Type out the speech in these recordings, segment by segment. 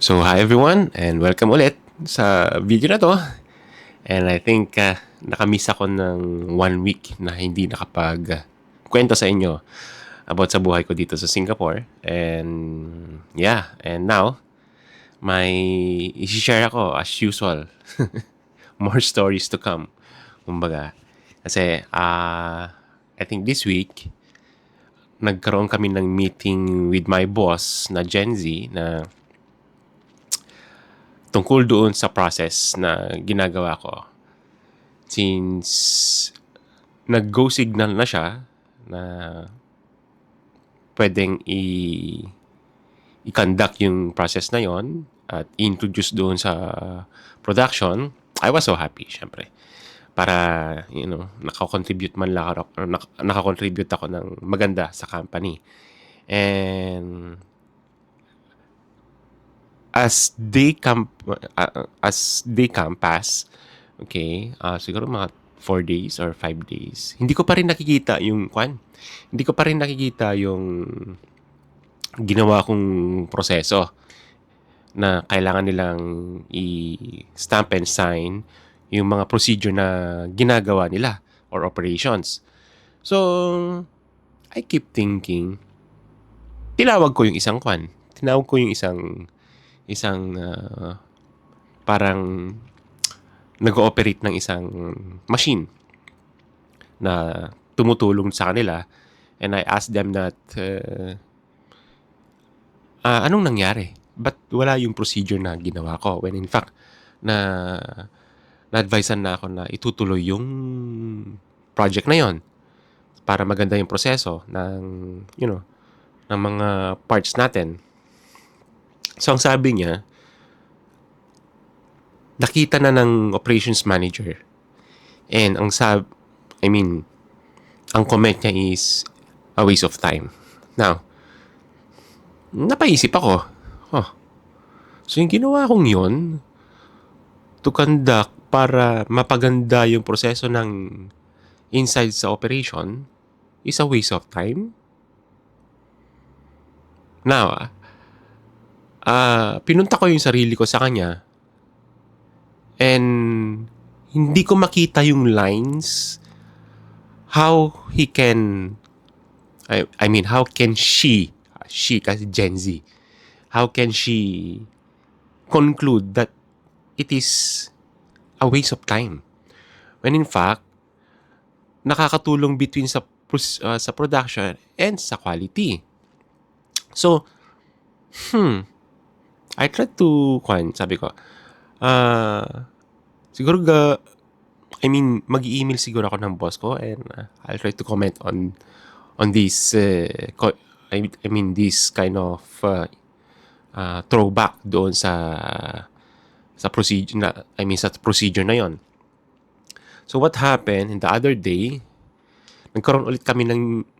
So, hi everyone and welcome ulit sa video na 'to. And I think, naka-miss ako ng 1 week na hindi kuwento sa inyo about sa buhay ko dito sa Singapore. And yeah, and now may ishi-share ako as usual. More stories to come, kumbaga. Kasi, I think this week nagkaroon kami ng meeting with my boss na Gen Z na tungkol doon sa process na ginagawa ko. Since nag-go signal na siya na pwedeng i-conduct yung process na yon at introduce doon sa production, I was so happy, syempre. Para, nakakontribute man lang ako, nakakontribute ako ng maganda sa company. And as day come pass, okay, siguro mga 4 days or 5 days, hindi ko pa rin nakikita hindi ko pa rin nakikita yung ginawa kong proseso na kailangan nilang i-stamp and sign yung mga procedure na ginagawa nila or operations. So, I keep thinking, tinawag ko yung isang parang nag-ooperate ng isang machine na tumutulong sa kanila, and I asked them that, anong nangyari? Ba't wala yung procedure na ginawa ko? When in fact, na na-advisean na ako na itutuloy yung project na yon para maganda yung proseso ng mga parts natin. So, ang sabi niya, nakita na ng operations manager. And ang comment niya is a waste of time. Now, napaisip ako, so yung ginawa kong yun to conduct para mapaganda yung proseso ng inside sa operation is a waste of time? Now, pinunta ko yung sarili ko sa kanya and hindi ko makita yung lines how he can how can she kasi Gen Z, how can she conclude that it is a waste of time when in fact nakakatulong between sa production and sa quality. So, I tried to sabi ko, siguro mag-email siguro ako ng boss ko and I'll try to comment on this this kind of throwback doon sa procedure sa procedure na yon. So what happened in the other day, nagkaroon ulit kami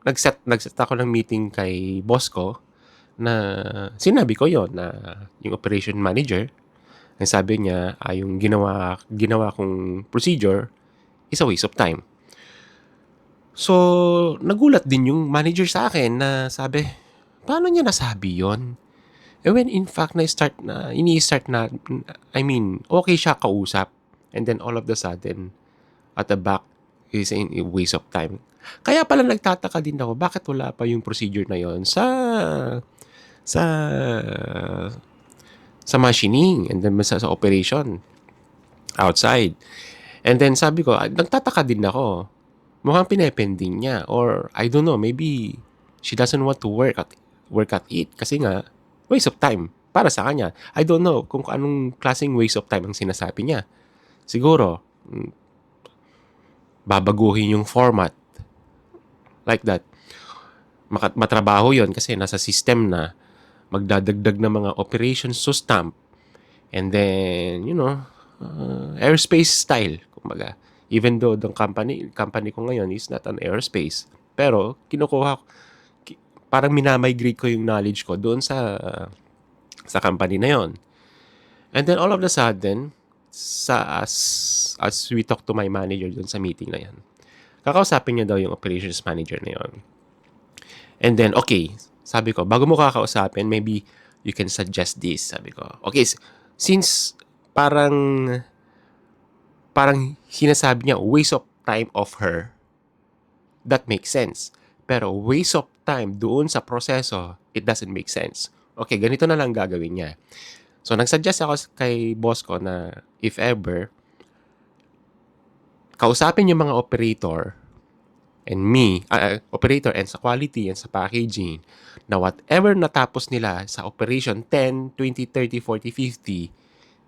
nagset ako ng meeting kay boss ko na sinabi ko yon na yung operation manager, ang sabi niya yung ginawa kong procedure is a waste of time. So, nagulat din yung manager sa akin na sabi, paano niya nasabi yon? When in fact, ini-start na, okay siya kausap. And then all of the sudden, at the back, is a waste of time. Kaya pala nagtataka din ako, bakit wala pa yung procedure na yon sa machining and then sa operation outside. And then sabi ko, nagtataka din ako, mukhang pinepending niya, or I don't know, maybe she doesn't want to work at it kasi nga waste of time para sa kanya. I don't know kung anong klaseng waste of time ang sinasabi niya. Siguro babaguhin yung format like that. Matrabaho yon kasi nasa system na, magdadagdag ng mga operations to stamp, and then aerospace style, kumbaga. Even though the company ko ngayon is not an aerospace, pero parang minamigrate ko yung knowledge ko doon sa company na yon. And then all of a sudden, as we talk to my manager doon sa meeting na yan, kakausapin niya daw yung operations manager na yon. And then, okay, sabi ko, bago mo kakausapin, maybe you can suggest this, sabi ko. Okay, since parang sinasabi niya waste of time of her, that makes sense. Pero waste of time doon sa proseso, it doesn't make sense. Okay, ganito na lang gagawin niya. So, nagsuggest ako kay boss ko na if ever, kausapin yung mga operator and me, operator and sa quality and sa packaging, na whatever natapos nila sa operation 10, 20, 30, 40, 50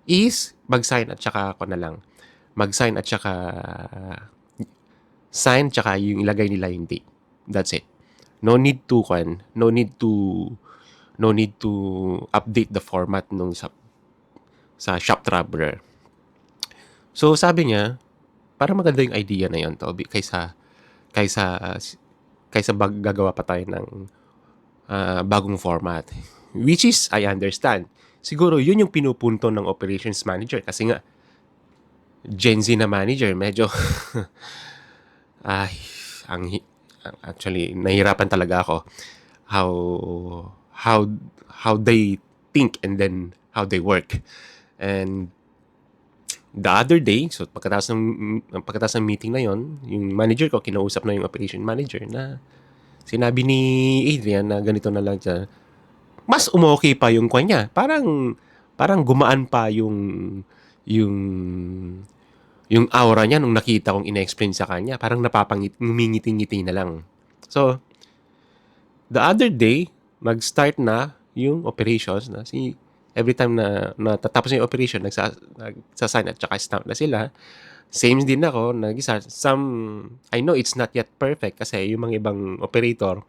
is mag-sign at saka ako na lang. Mag-sign at saka sign tsaka yung ilagay nila yung date. That's it. No need to update the format nung sa shop traveler. So sabi niya, para maganda yung idea na yon, Toby, kaysa gagawa pa tayo ng bagong format. Which is, I understand. Siguro yun yung pinupunto ng operations manager kasi nga Gen Z na manager, medyo ay, actually nahihirapan talaga ako how they think and then how they work. And the other day, so pagkatapos ng meeting na yon, yung manager ko kinausap na yung operation manager na sinabi ni Adrian na ganito na lang siya. Mas umokay pa yung kanya. Parang gumaan pa yung aura niya nung nakita kong ina-explain sa kanya. Parang ngumingiti-ngiti na lang. So, the other day, mag-start na yung operations na every time na tatapos yung operation, nagsasign at saka stamp na sila. Same din ako, I know it's not yet perfect kasi yung mga ibang operator,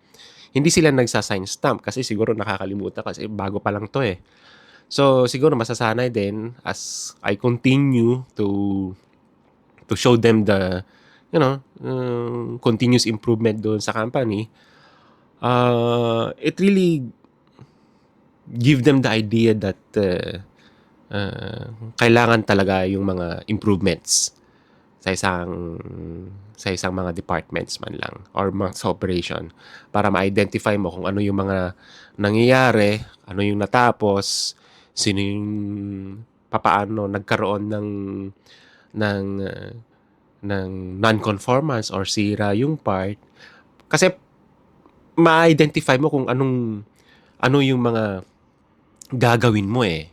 hindi sila nagsasign stamp kasi siguro nakakalimutan kasi bago pa lang to eh. So, siguro masasanay din as I continue to show them the, continuous improvement doon sa company. It really give them the idea that kailangan talaga yung mga improvements sa isang mga departments man lang or sa operation para ma-identify mo kung ano yung mga nangyayari, ano yung natapos, sino yung papaano nagkaroon ng non-conformance or sira yung part. Kasi ma-identify mo kung ano yung mga gagawin mo eh.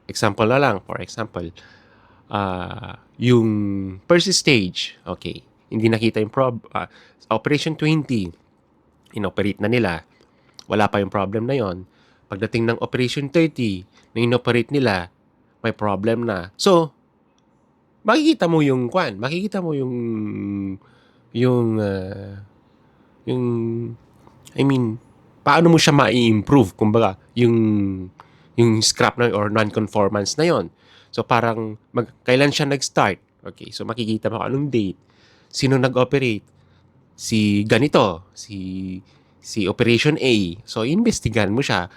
Example na lang, for example, yung first stage, okay, hindi nakita yung operation 20, inoperate na nila, wala pa yung problem na yon. Pagdating ng operation 30, na inoperate nila, may problem na. So, makikita mo yung paano mo siya ma-improve, kumbaga, yung scrap na or non-conformance na yon. So parang kailan siya nag-start? Okay, so makikita mo anong date, sino nag-operate, si ganito, si operation A. So investigahan mo siya.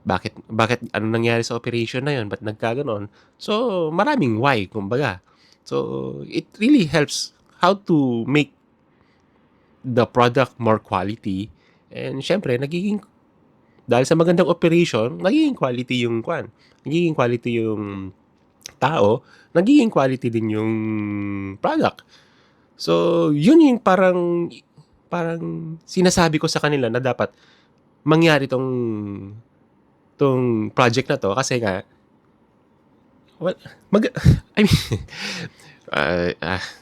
Bakit ano nangyari sa operation na yon? Ba't nagkaganon? So maraming why, kumbaga. So it really helps how to make the product more quality. And syempre, dahil sa magandang operation, nagiging quality yung tao, nagiging quality din yung product. So, yun yung parang sinasabi ko sa kanila na dapat mangyari tong project na to kasi nga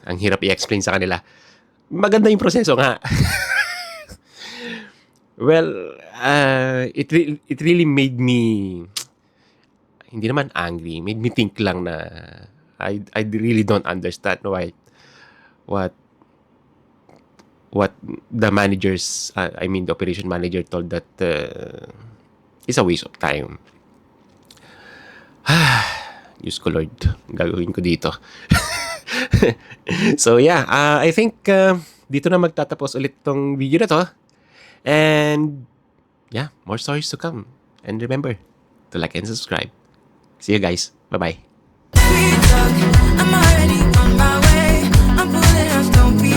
ang hirap i-explain sa kanila. Maganda yung proseso nga. Well, it really made me, hindi naman angry, made me think lang na I really don't understand what the managers, the operation manager told that is a waste of time. Diyos ko Lord, gagawin ko dito. So yeah, I think dito na magtatapos ulit tong video na to. And yeah, more stories to come. And remember to like and subscribe. See you guys. Bye-bye. I'm already on my way. I'm pulling up, don't be